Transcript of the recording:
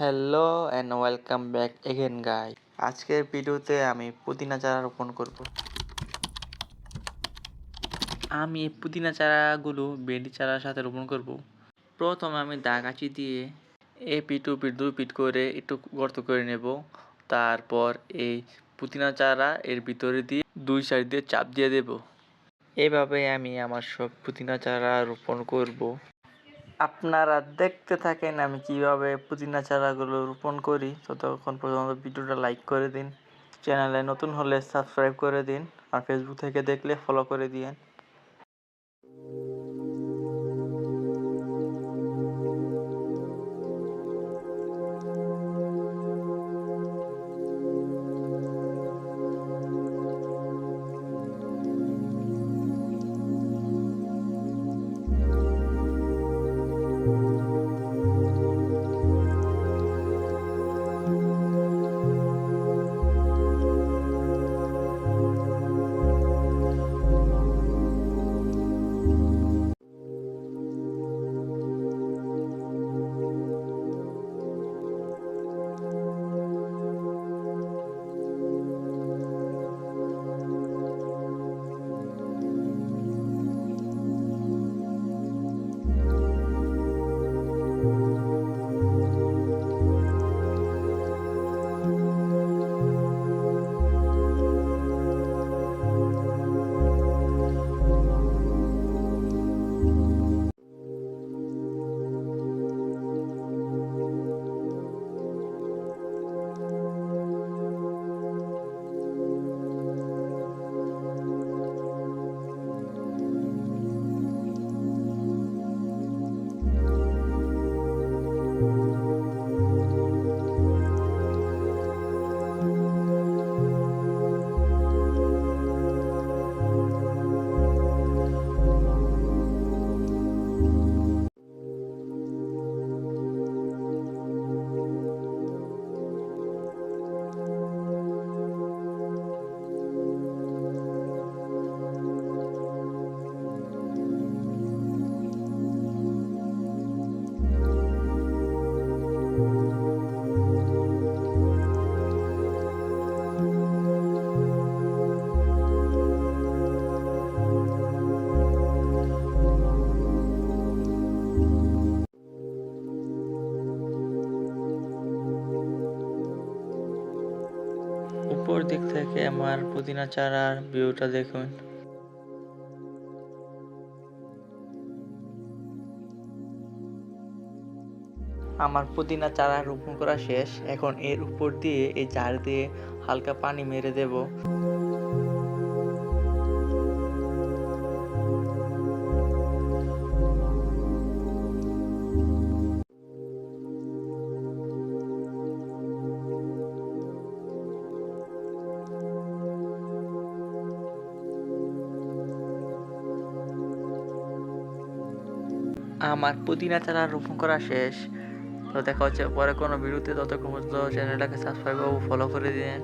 Hello and welcome back again guy. আজকের ভিডিওতে আমি পুদিনা চারা রোপণ করব। আমি এই পুদিনা চারাগুলো ভেন্ডি চারার সাথে রোপণ করব। প্রথমে আমি দা কাঁচি দিয়ে এ পিঠ ও পিঠ 2 পিঠ করে একটু গর্ত করে নেব। তারপর এই পুদিনা চারা এর ভিতরে দিয়ে 2 সাইড দিয়ে চাপ দিয়ে দেব। এভাবে আমি আমার সব পুদিনা চারা রোপণ করব। আপনারা দেখতে থাকেন আমি কিভাবে পুদিনা চারাগুলো রোপণ করি। ততক্ষণ পর্যন্ত ভিডিওটা লাইক করে দিন, চ্যানেলে নতুন হলে সাবস্ক্রাইব করে দিন, আর ফেসবুক থেকে দেখলে ফলো করে দিন। উপর দিক থেকে আমার পুদিনা চারার ভিউটা দেখুন। আমার পুদিনা চারা রোপণ করা শেষ। এখন এর উপর দিয়ে এই ঝাড় দিয়ে হালকা পানি মেরে দেব। আমার পুদিনা চারা রোপণ করা শেষ। তো দেখা হচ্ছে পরে কোনো ভিডিওতে। ততক্ষণ পর্যন্ত চ্যানেলটাকে সাবস্ক্রাইব ও ফলো করে দিন।